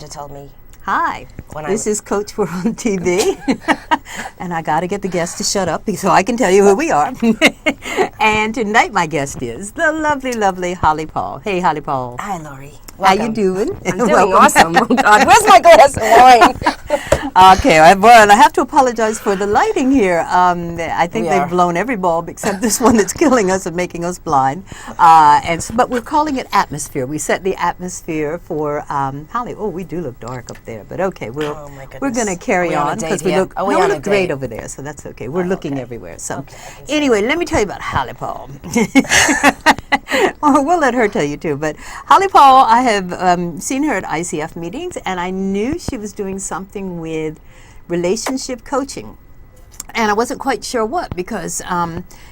told me. Hi, this is Coach We're on TV, and I got to get the guests to shut up so I can tell you who we are. And tonight my guest is the lovely, lovely Holly Paul. Hey, Holly Paul. Hi, Laurie. Welcome. How you doing? I'm doing awesome. Oh, God, where's my glass of wine? Okay, well, I have to apologize for the lighting here. I think they've blown every bulb except this one that's killing us and making us blind. But we're calling it atmosphere. We set the atmosphere for Holly. Oh, we do look dark up there, but okay, we're going to carry on because we look great over there, so that's okay. We're looking everywhere. So anyway, let me tell you about Holly Paul. Well, we'll let her tell you too. But Holly Paul, I have seen her at ICF meetings, and I knew she was doing something with relationship coaching. And I wasn't quite sure what, because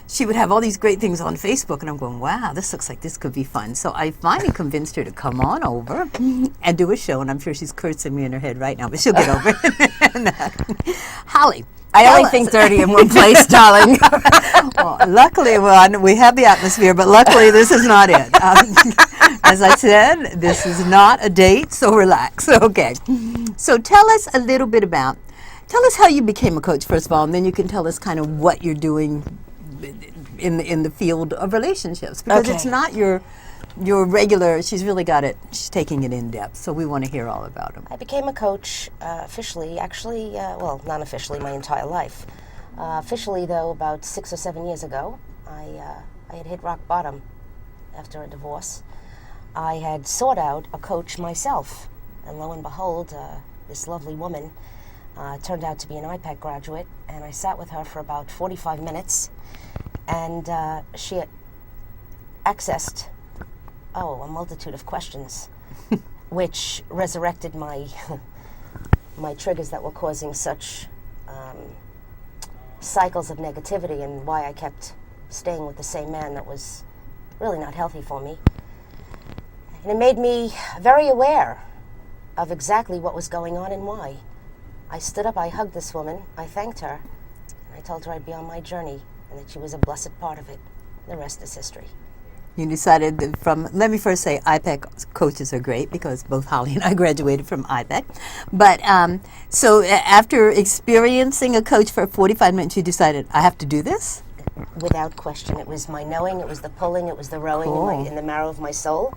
she would have all these great things on Facebook, and I'm going, wow, this looks like this could be fun. So I finally convinced her to come on over and do a show, and I'm sure she's cursing me in her head right now, but she'll get over it. Holly. I only think dirty in one place, darling. Well, luckily, we have the atmosphere, but luckily this is not it. As I said, this is not a date, so relax. Okay. So tell us a little bit about, tell us how you became a coach, first of all, and then you can tell us kind of what you're doing in the field of relationships. Because it's not your regular, she's really got it, she's taking it in depth, so we want to hear all about them. I became a coach officially, actually, well, not officially, my entire life. Officially, though, about 6 or 7 years ago, I had hit rock bottom after a divorce. I had sought out a coach myself, and lo and behold, this lovely woman turned out to be an IPEC graduate, and I sat with her for about 45 minutes, and she accessed a multitude of questions, which resurrected my my triggers that were causing such cycles of negativity, and why I kept staying with the same man that was really not healthy for me. And it made me very aware of exactly what was going on and why. I stood up, I hugged this woman, I thanked her, and I told her I'd be on my journey and that she was a blessed part of it. The rest is history. You decided let me first say IPEC coaches are great because both Holly and I graduated from IPEC. But so after experiencing a coach for 45 minutes, you decided, I have to do this? Without question. It was my knowing, it was the pulling, it was the rowing in the marrow of my soul.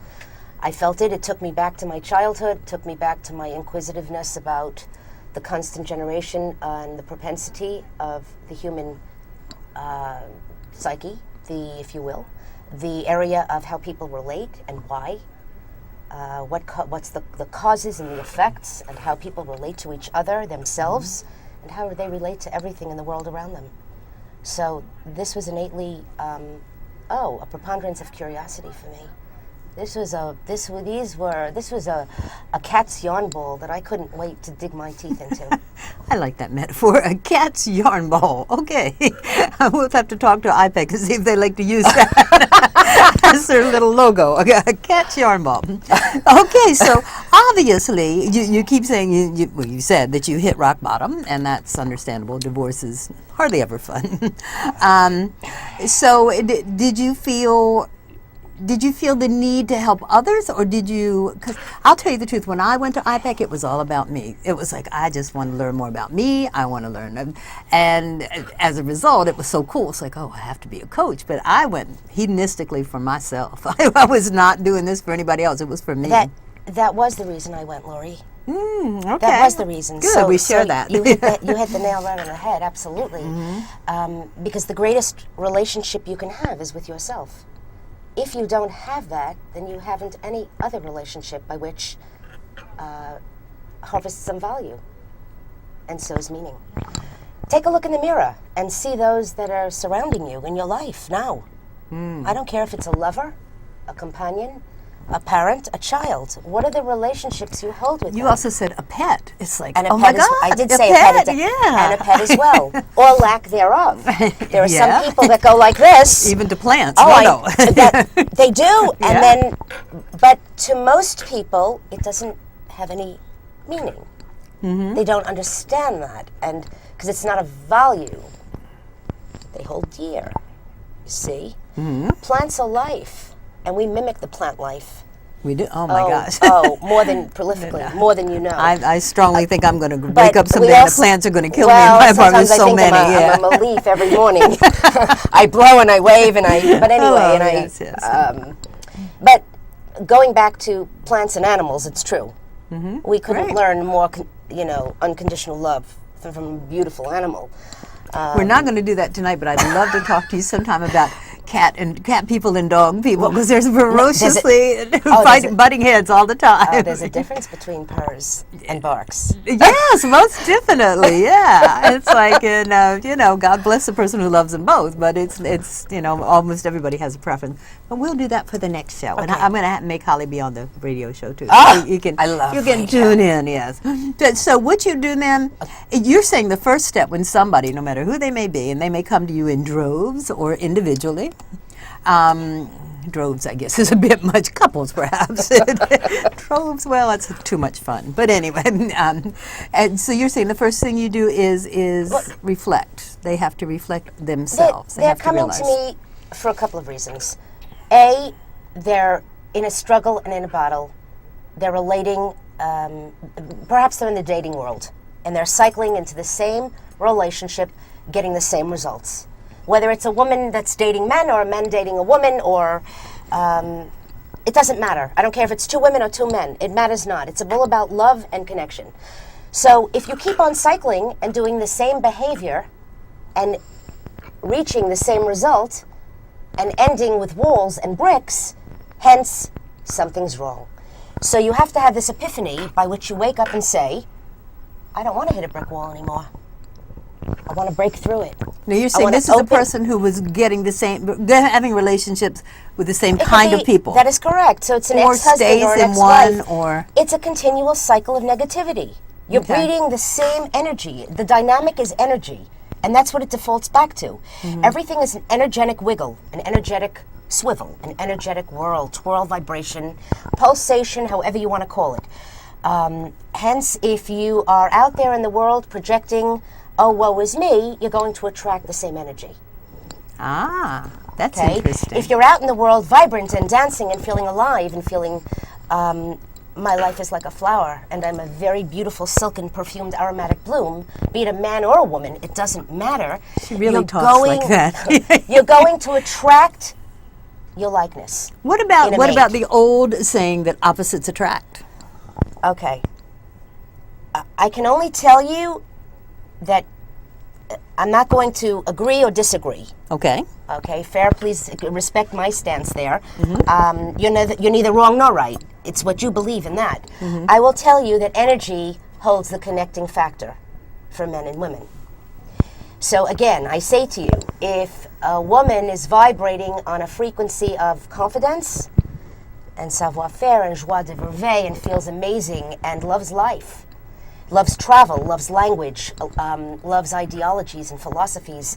I felt it. It took me back to my childhood, it took me back to my inquisitiveness about the constant generation and the propensity of the human psyche, if you will. The area of how people relate and why, what's the causes and the effects, and how people relate to each other, themselves, and how they relate to everything in the world around them. So this was innately, a preponderance of curiosity for me. This was a cat's yarn ball that I couldn't wait to dig my teeth into. I like that metaphor, a cat's yarn ball. Okay, we'll have to talk to IPEC and see if they like to use that as their little logo, a cat's yarn ball. Okay, so obviously you keep saying, you said that you hit rock bottom, and that's understandable. Divorce is hardly ever fun. So did you feel the need to help others, or did you, because I'll tell you the truth, when I went to IPEC, it was all about me. It was like, I just want to learn more about me, I want to learn, and as a result, it was so cool. It's like, I have to be a coach, but I went hedonistically for myself. I was not doing this for anybody else, it was for me. That was the reason I went, Laurie. Okay. That was the reason. Good, so, we share that. You hit the nail right on the head, absolutely. Because the greatest relationship you can have is with yourself. If you don't have that, then you haven't any other relationship by which harvest some value and sows meaning. Take a look in the mirror and see those that are surrounding you in your life now. I don't care if it's a lover, a companion, a parent, a child. What are the relationships you hold with them? You also said a pet. It's like, and a oh pet my God, I did say a pet, and a pet as well, or lack thereof. There are some people that go like this. Even to plants. They do, and then, but to most people, it doesn't have any meaning. They don't understand that, and because it's not a value they hold dear. You see, plants are life. And we mimic the plant life. We do? Oh, my gosh. More than prolifically, more than you know. I strongly think I'm going to wake up someday and the plants are going to kill me in well, my apartment. sometimes I So think many, I'm a leaf every morning. I blow and I wave and but anyway, yes. But going back to plants and animals, it's true. We couldn't Great. learn more, unconditional love from a beautiful animal. We're not going to do that tonight, but I'd love to talk to you sometime about cat people and dog people, because there's ferociously butting heads all the time. There's a difference between purrs and barks. Yes, most definitely. Yeah, it's like God bless the person who loves them both, but it's almost everybody has a preference. But we'll do that for the next show, and I'm going to make Holly be on the radio show too. So you can tune in. Yes. So what you do then? You're saying the first step when somebody, no matter who they may be, and they may come to you in droves or individually. Droves, I guess, is a bit much. Couples, perhaps. Droves, well, that's too much fun. But anyway, and so you're saying the first thing you do is reflect. They have to reflect themselves. They're coming to me for a couple of reasons. A, they're in a struggle and in a battle. They're relating, perhaps they're in the dating world, and they're cycling into the same relationship, getting the same results. Whether it's a woman that's dating men or a man dating a woman, or it doesn't matter. I don't care if it's two women or two men. It matters not. It's all about love and connection. So if you keep on cycling and doing the same behavior and reaching the same result and ending with walls and bricks, hence, something's wrong. So you have to have this epiphany by which you wake up and say, I don't want to hit a brick wall anymore. I want to break through it. Now you're saying this is a person who was getting the same, they're having relationships with the same kind of people. That is correct. So it's an ex-husband or an ex-wife. It's a continual cycle of negativity. You're breeding the same energy. The dynamic is energy, and that's what it defaults back to. Everything is an energetic wiggle, an energetic swivel, an energetic whirl, twirl, vibration, pulsation, however you want to call it. Hence, if you are out there in the world projecting, oh, woe is me, you're going to attract the same energy. Ah, that's interesting. If you're out in the world vibrant and dancing and feeling alive and feeling my life is like a flower and I'm a very beautiful silken perfumed aromatic bloom, be it a man or a woman, it doesn't matter. She really talks like that. You're going to attract your likeness. What about the old saying that opposites attract? Okay. I can only tell you that I'm not going to agree or disagree. Okay. Okay, fair, please respect my stance there. You're neither wrong nor right. It's what you believe in that. I will tell you that energy holds the connecting factor for men and women. So again, I say to you, if a woman is vibrating on a frequency of confidence and savoir-faire and joie de vivre and feels amazing and loves life, loves travel, loves language, loves ideologies and philosophies,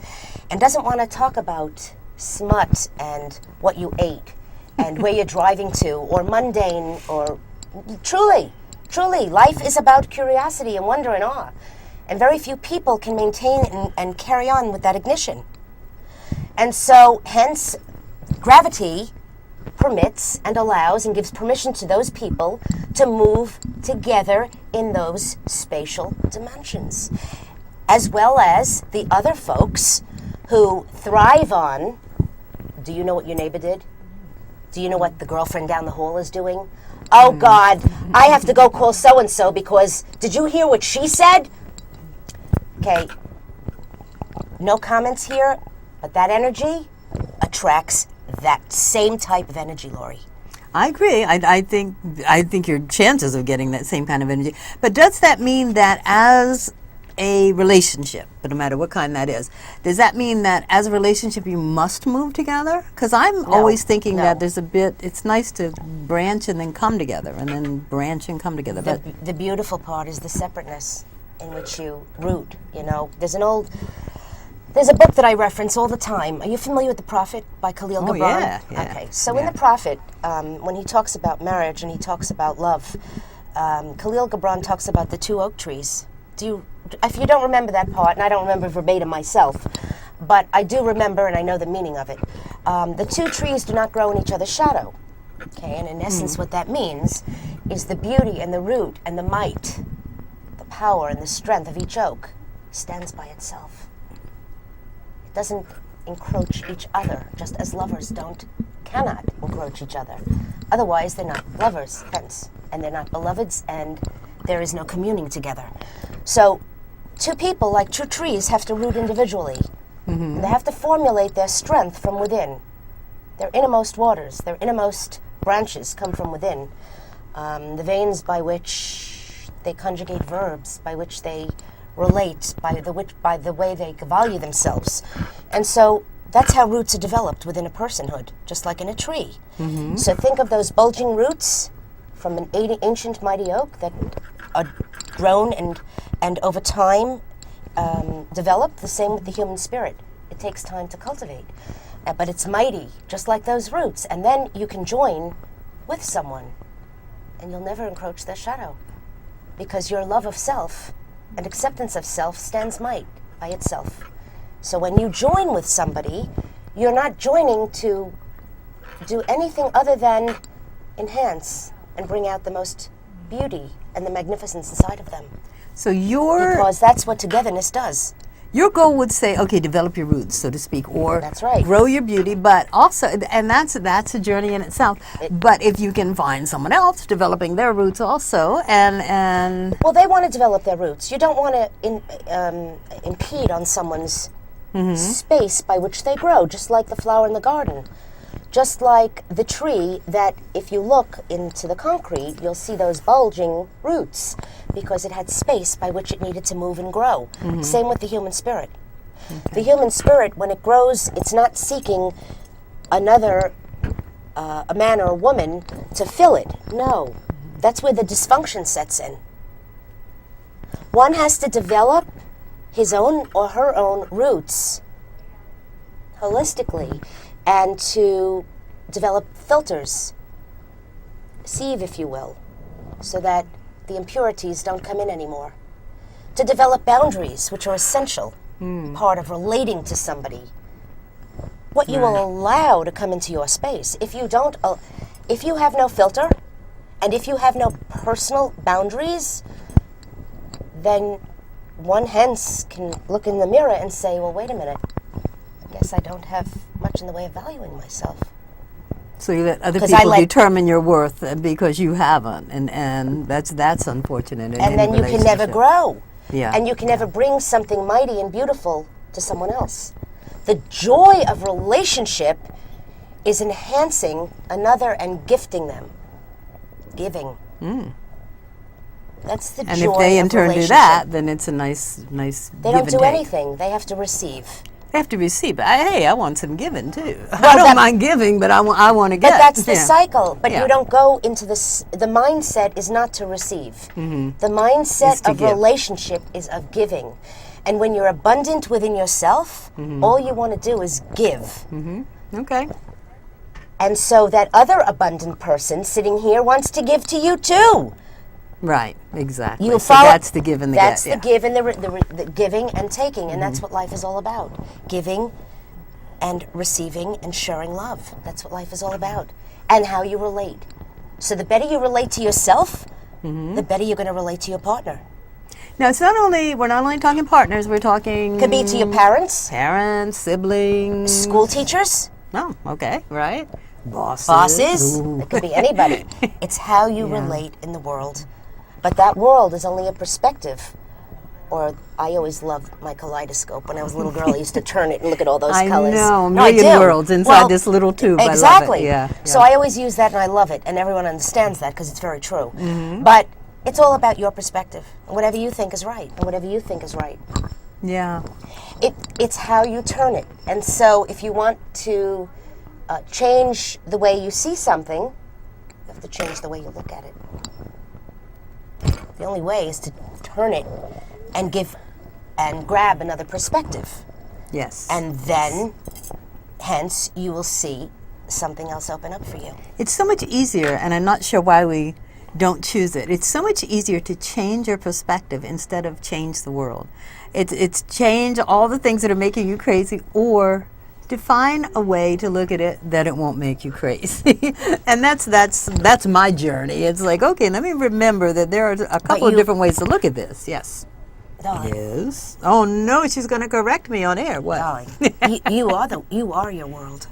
and doesn't want to talk about smut and what you ate and where you're driving to, or mundane, or truly, life is about curiosity and wonder and awe. And very few people can maintain and carry on with that ignition. And so, hence, gravity permits and allows and gives permission to those people to move together in those spatial dimensions, as well as the other folks who thrive on, do you know what your neighbor did? Do you know what the girlfriend down the hall is doing? Oh God, I have to go call so-and-so because, did you hear what she said? Okay, no comments here, but that energy attracts that same type of energy, Laurie. I agree. I think your chances of getting that same kind of energy. But does that mean that as a relationship, but no matter what kind that is, does that mean that as a relationship you must move together? Because I'm always thinking that there's it's nice to branch and then come together, and then branch and come together. But the beautiful part is the separateness in which you root. There's a book that I reference all the time. Are you familiar with The Prophet by Khalil Gibran? Yeah. Okay, so in The Prophet, when he talks about marriage and he talks about love, Khalil Gibran talks about the two oak trees. If you don't remember that part, and I don't remember verbatim myself, but I do remember and I know the meaning of it. The two trees do not grow in each other's shadow. Okay, and in essence what that means is the beauty and the root and the might, the power and the strength of each oak stands by itself. It doesn't encroach each other, just as lovers cannot encroach each other. Otherwise, they're not lovers, hence, and they're not beloveds, and there is no communing together. So, two people, like two trees, have to root individually. Mm-hmm. They have to formulate their strength from within. Their innermost waters, their innermost branches come from within. The veins by which they conjugate verbs, by which they relate, by the way they value themselves. And so that's how roots are developed within a personhood, just like in a tree. Mm-hmm. So think of those bulging roots from an ancient mighty oak that are grown and over time develop. The same with the human spirit. It takes time to cultivate. But it's mighty, just like those roots. And then you can join with someone, and you'll never encroach their shadow, because your love of self and acceptance of self stands might by itself. So when you join with somebody, you're not joining to do anything other than enhance and bring out the most beauty and the magnificence inside of them. So because that's what togetherness does. Your goal would say, okay, develop your roots, so to speak, or that's right. Grow your beauty, but also, and that's a journey in itself. But if you can find someone else developing their roots also, and well, they want to develop their roots. You don't want to impede on someone's space by which they grow, just like the flower in the garden. Just like the tree that if you look into the concrete, you'll see those bulging roots because it had space by which it needed to move and grow. Mm-hmm. Same with the human spirit. Okay. The human spirit, when it grows, it's not seeking another, a man or a woman to fill it. No, that's where the dysfunction sets in. One has to develop his own or her own roots holistically, and to develop filters, sieve, if you will, so that the impurities don't come in anymore. To develop boundaries, which are essential, part of relating to somebody. What you will allow to come into your space. If you don't, if you have no filter, and if you have no personal boundaries, then one hence can look in the mirror and say, well, wait a minute, I guess I don't have much in the way of valuing myself. So you let other people determine your worth because you haven't, and that's unfortunate. And then you can never grow. Yeah. And you can never bring something mighty and beautiful to someone else. The joy of relationship is enhancing another and gifting them. Giving. That's the joy of relationship. And if they in turn do that, then it's a nice They don't do anything. They have to receive. They have to receive. I want some giving too. Well, I don't mind giving, but I want to get. But that's the cycle. But you don't go into this. The mindset is not to receive. Mm-hmm. The mindset of relationship is of giving. And when you're abundant within yourself, all you want to do is give. Mm-hmm. Okay. And so that other abundant person sitting here wants to give to you too. Right, exactly. So that's the give and the that's get. That's the give and the giving and taking, and that's what life is all about. Giving and receiving and sharing love. That's what life is all about. And how you relate. So the better you relate to yourself, the better you're going to relate to your partner. Now, we're not only talking partners, we're talking... Could be to your parents. Parents, siblings. School teachers. Oh, okay, right. Bosses. It could be anybody. It's how you relate in the world. But that world is only a perspective. Or I always loved my kaleidoscope. When I was a little girl, I used to turn it and look at all those colors. I know, a million worlds inside this little tube. Exactly. I love it. So I always use that and I love it. And everyone understands that because it's very true. Mm-hmm. But it's all about your perspective. And whatever you think is right. And whatever you think is right. Yeah. It's how you turn it. And so if you want to change the way you see something, you have to change the way you look at it. The only way is to turn it and give and grab another perspective. Yes. And then, hence, you will see something else open up for you. It's so much easier, and I'm not sure why we don't choose it. It's so much easier to change your perspective instead of change the world. It's change all the things that are making you crazy, or Define a way to look at it that it won't make you crazy. And that's my journey. It's like, okay, let me remember that there are a couple of different ways to look at this. Yes. Darling. Yes. Oh no, she's going to correct me on air. What? Darling, you are your world.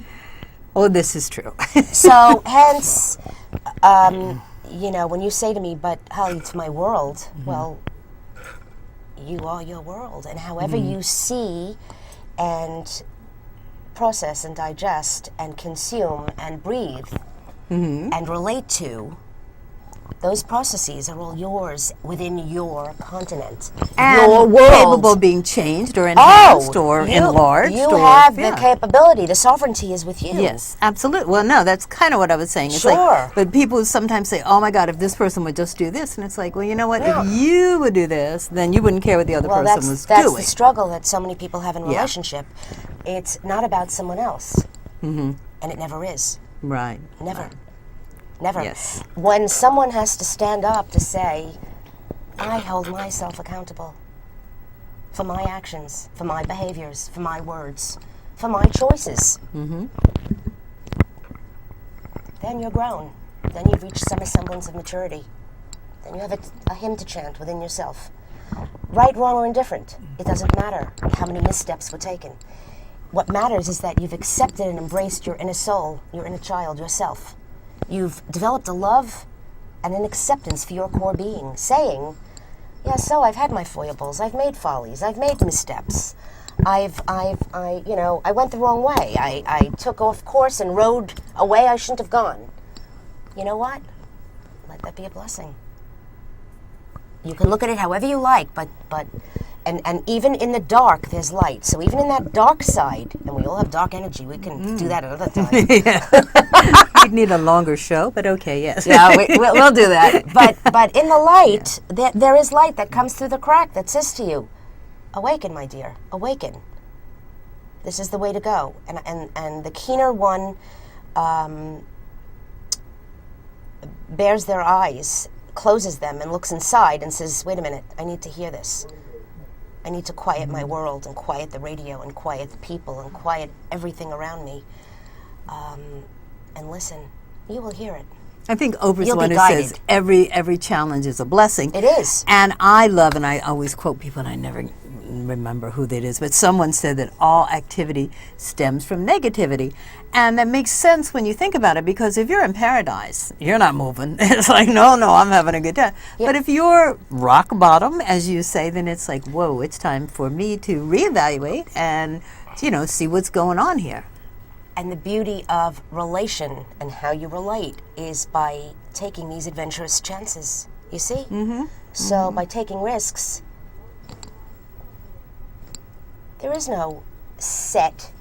Oh, this is true. So hence, when you say to me, "But Holly, it's my world," well, you are your world, and however you see and process and digest and consume and breathe and relate to, those processes are all yours within your continent, And your world. capable of being changed or enhanced or enlarged. You or, have the capability. The sovereignty is with you. Yes, absolutely. Well, no, that's kind of what I was saying. It's Sure. like, but people sometimes say, "Oh my God, if this person would just do this," and it's like, well, you know what? If you would do this, then you wouldn't care what the other person was that's doing. the struggle that so many people have in relationship. It's not about someone else, and it never is. Right. Never. Never. Yes. When someone has to stand up to say, I hold myself accountable for my actions, for my behaviors, for my words, for my choices, then you're grown. Then you've reached some semblance of maturity. Then you have a hymn to chant within yourself. Right, wrong, or indifferent, it doesn't matter how many missteps were taken. What matters is that you've accepted and embraced your inner soul, your inner child, yourself. You've developed a love and an acceptance for your core being, saying, yeah, so I've had my foibles, I've made follies, I've made missteps. I went the wrong way. I took off course and rode a way I shouldn't have gone. You know what? Let that be a blessing. You can look at it however you like, but even in the dark, there's light. So even in that dark side, and we all have dark energy, we can do that another time. We'd need a longer show, but okay, yes. Yeah, we'll do that. But in the light, there is light that comes through the crack that says to you, awaken, my dear, awaken. This is the way to go. And the keener one bears their eyes, closes them, and looks inside and says, wait a minute, I need to hear this. I need to quiet my world and quiet the radio and quiet the people and quiet everything around me and listen. You will hear it. I think Oprah's You'll one be who says guided. every challenge is a blessing. It is. And I love, and I always quote people, and I never remember who that is, but someone said that all activity stems from negativity. And that makes sense when you think about it, because if you're in paradise, you're not moving. It's like, no, I'm having a good time. Yep. But if you're rock bottom, as you say, then it's like, whoa, it's time for me to reevaluate and, see what's going on here. And the beauty of relation and how you relate is by taking these adventurous chances, you see? So by taking risks, there is no set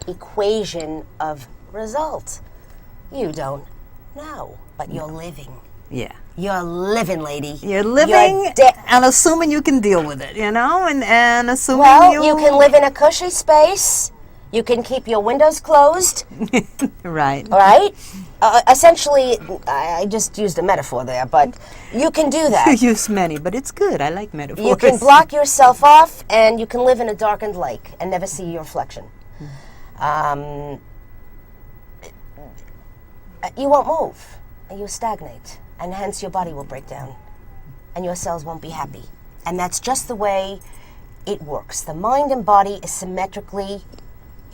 equation of result. You don't know, but you're living. Yeah. You're living, lady. You're living and assuming you can deal with it, and assuming you can live in a cushy space. You can keep your windows closed. Right. All right? Essentially, I just used a metaphor there, but you can do that. You use many, but it's good. I like metaphors. You can block yourself off, and you can live in a darkened lake and never see your reflection. You won't move. You stagnate, and hence your body will break down, and your cells won't be happy. And that's just the way it works. The mind and body is symmetrically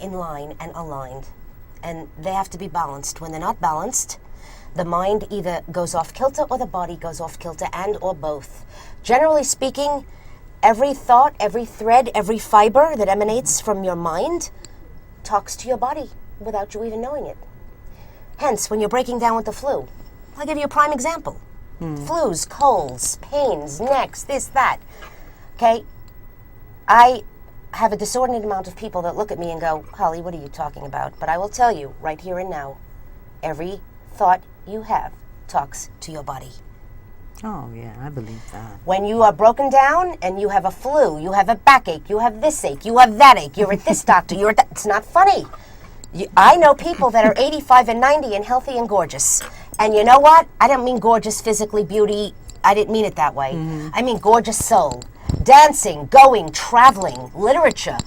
in line and aligned, and they have to be balanced. When they're not balanced, the mind either goes off kilter or the body goes off kilter, and or both. Generally speaking, every thought, every thread, every fiber that emanates from your mind talks to your body without you even knowing it. Hence, when you're breaking down with the flu, I'll give you a prime example. Flus, colds, pains, necks, this, that. Okay? I have a disordinate amount of people that look at me and go, Holly, what are you talking about? But I will tell you, right here and now, every thought you have talks to your body. Oh, yeah, I believe that. When you are broken down and you have a flu, you have a backache, you have this ache, you have that ache, you're at this doctor, you're at that. It's not funny. I know people that are 85 and 90 and healthy and gorgeous. And you know what? I don't mean gorgeous physically, beauty. I didn't mean it that way. I mean gorgeous soul. Dancing, going, traveling, literature,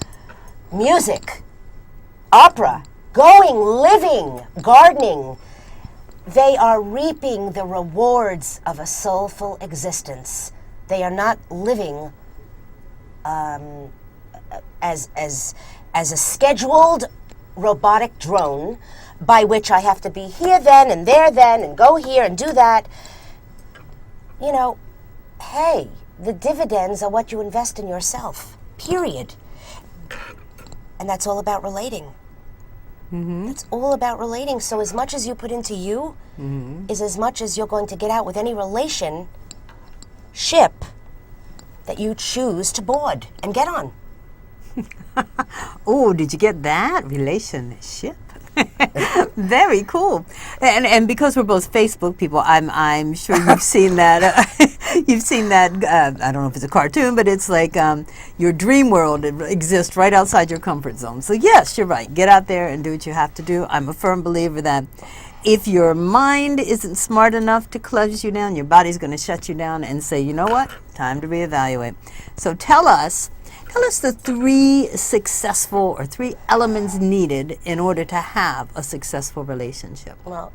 music, opera, going, living, gardening. They are reaping the rewards of a soulful existence. They are not living as a scheduled robotic drone by which I have to be here then and there then and go here and do that. You know, hey, the dividends are what you invest in yourself, period. And that's all about relating. Mm-hmm. It's all about relating. So as much as you put into you is as much as you're going to get out with any relationship that you choose to board and get on. Oh, did you get that? Relationship. Very cool. And because we're both Facebook people, I'm sure you've seen that. You've seen that. I don't know if it's a cartoon, but it's like your dream world exists right outside your comfort zone. So yes, you're right. Get out there and do what you have to do. I'm a firm believer that if your mind isn't smart enough to close you down, your body's going to shut you down and say, you know what? Time to reevaluate. So tell us the three successful or three elements needed in order to have a successful relationship. Well,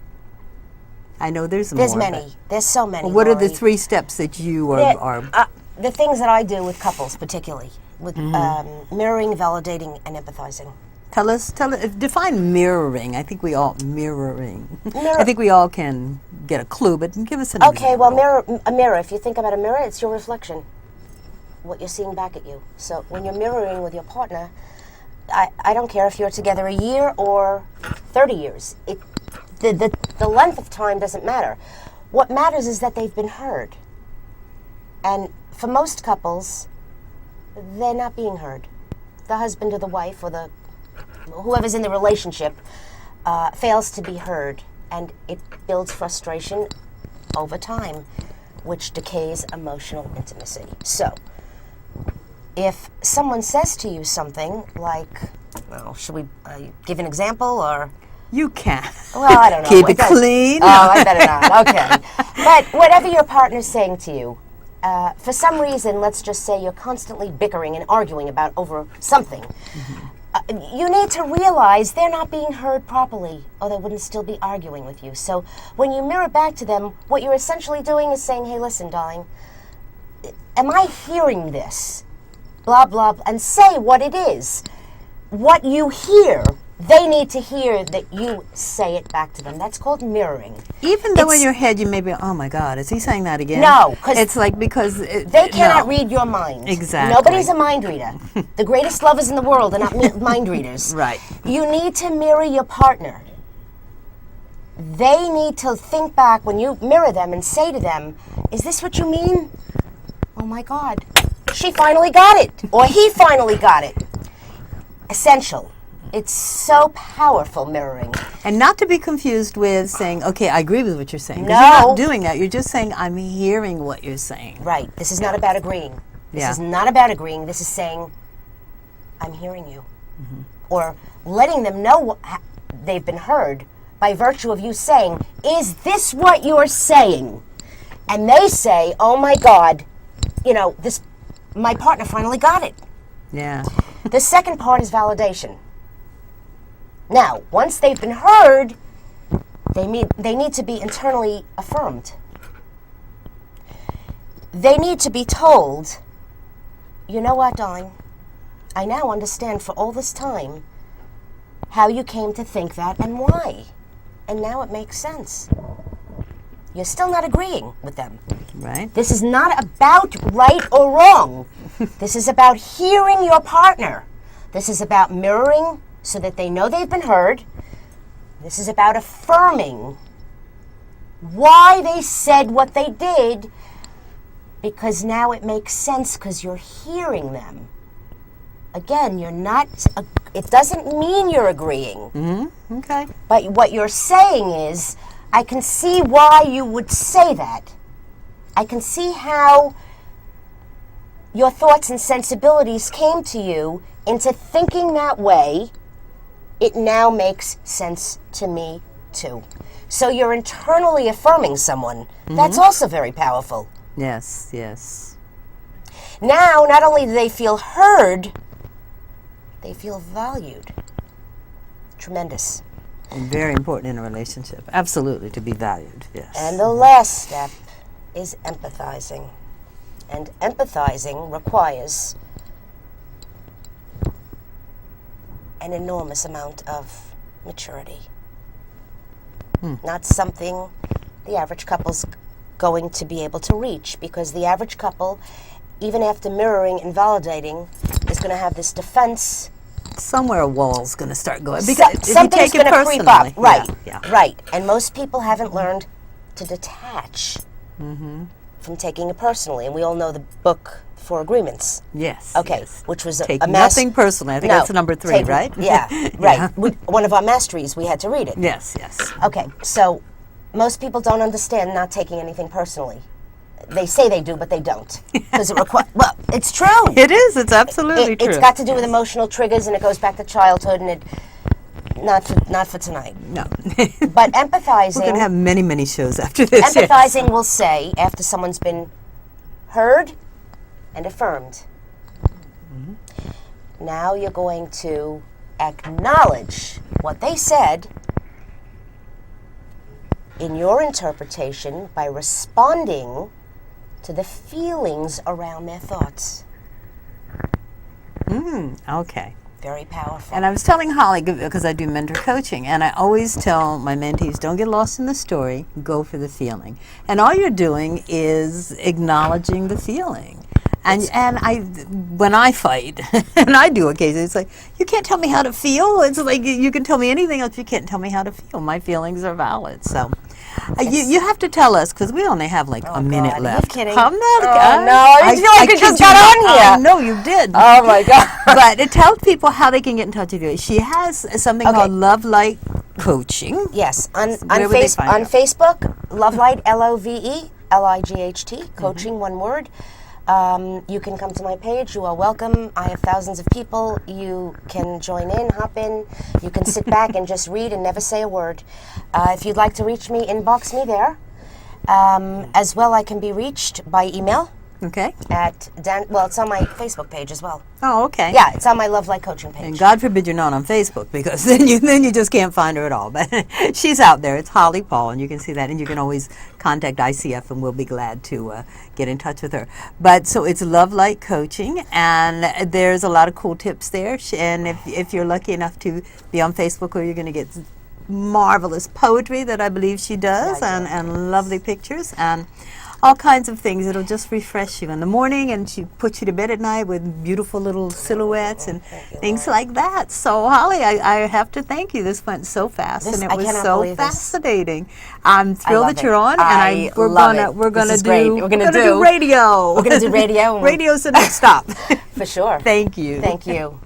I know there's there's more. many. There's so many. What are the Laurie. 3 steps that you are The things that I do with couples, particularly with mirroring, validating, and empathizing. Tell us, define mirroring. I think we all mirroring. Mirror- I think we all can get a clue, but give us an Okay, well, example. a mirror. If you think about a mirror, it's your reflection, what you're seeing back at you. So when you're mirroring with your partner, I don't care if you're together a year or 30 years. The length of time doesn't matter. What matters is that they've been heard. And for most couples, they're not being heard. The husband or the wife or whoever's in the relationship fails to be heard, and it builds frustration over time, which decays emotional intimacy. So, if someone says to you something like, well, should we give an example or? You can. Well, I don't know. Keep it clean. Oh, I better not. Okay. But whatever your partner's saying to you, for some reason, let's just say you're constantly bickering and arguing over something. You need to realize they're not being heard properly, or they wouldn't still be arguing with you. So when you mirror back to them, what you're essentially doing is saying, hey, listen, darling, am I hearing this? Blah, blah, blah, and say what it is. What you hear, they need to hear that you say it back to them. That's called mirroring. Even though in your head you may be, oh my God, is he saying that again? No, because it's like they cannot read your mind. Exactly. Nobody's a mind reader. The greatest lovers in the world are not mind readers. Right. You need to mirror your partner. They need to think back when you mirror them and say to them, is this what you mean? Oh my God, she finally got it, or he finally got it. Essential. It's so powerful, mirroring. And not to be confused with saying, okay, I agree with what you're saying. 'Cause No. You're not doing that. You're just saying, I'm hearing what you're saying. Right. This is not about agreeing. This Yeah. is not about agreeing. This is saying, I'm hearing you. Or letting them know they've been heard by virtue of you saying, is this what you're saying? And they say, oh my God, my partner finally got it. Yeah. The second part is validation. Now, once they've been heard, they need to be internally affirmed. They need to be told, you know what, darling? I now understand for all this time how you came to think that and why. And now it makes sense. You're still not agreeing with them. Right. This is not about right or wrong. This is about hearing your partner. This is about mirroring so that they know they've been heard. This is about affirming why they said what they did, because now it makes sense because you're hearing them. Again, it doesn't mean you're agreeing. Mm-hmm. Okay. But what you're saying is, I can see why you would say that. I can see how your thoughts and sensibilities came to you into thinking that way. It now makes sense to me too. So you're internally affirming someone. That's also very powerful. Yes, yes. Now, not only do they feel heard, they feel valued. tremendous. And very important in a relationship. Absolutely, to be valued. Yes. And the last step is empathizing. And empathizing requires an enormous amount of maturity. Not something the average couple's going to be able to reach, because the average couple, even after mirroring and validating, is going to have this defense. Somewhere a wall's going to start going. Because if you Something's take it going to creep personally. up. Right, Yeah. right. And most people haven't learned to detach from taking it personally. And we all know the book Four Agreements. Yes. Okay, yes. which was Take a nothing personally. I think that's number 3, taking- right? Yeah, right. Yeah. One of our masteries, we had to read it. Yes, yes. Okay, so most people don't understand not taking anything personally. They say they do, but they don't. Because well, it's true. It is. It's absolutely true. It's got to do with emotional triggers, and it goes back to childhood, and it not for tonight. No. But empathizing. We're going to have many, many shows after this. yes. Empathizing will say, after someone's been heard and affirmed, now you're going to acknowledge what they said in your interpretation by responding to the feelings around their thoughts. Okay. Very powerful. And I was telling Holly, because I do mentor coaching, and I always tell my mentees, don't get lost in the story, go for the feeling. And all you're doing is acknowledging the feeling. And when I fight, and I do occasionally, it's like, you can't tell me how to feel. It's like, you can tell me anything else, you can't tell me how to feel. My feelings are valid. So you have to tell us, because we only have like a minute God, left. Are you kidding? I'm not. Oh, no, I feel like I just got on here. No, you did. Oh, my God. But tell people how they can get in touch with you. She has something called Love Light Coaching. Yes, on Where would they find you? Facebook, Love Light, LOVE, coaching, one word. You can come to my page. You are welcome. I have thousands of people. You can join in, hop in. You can sit back and just read and never say a word. If you'd like to reach me, inbox me there. As well, I can be reached by email Okay. at it's on my Facebook page as well. Oh, okay. Yeah, it's on my Love Light Coaching page. And God forbid you're not on Facebook, because then you just can't find her at all. But she's out there. It's Holly Paul, and you can see that. And you can always contact ICF, and we'll be glad to get in touch with her. But so it's Love Light Coaching, and there's a lot of cool tips there. And if you're lucky enough to be on Facebook, where you're going to get marvelous poetry that I believe she does, and lovely pictures, and all kinds of things. It'll just refresh you in the morning, and she puts you to bed at night with beautiful little silhouettes and things like that. So, Holly, I have to thank you. This went so fast, and it was so fascinating. I'm thrilled that you're on, and we're gonna do radio. We're gonna do radio. Radio's the next stop. For sure. Thank you. Thank you.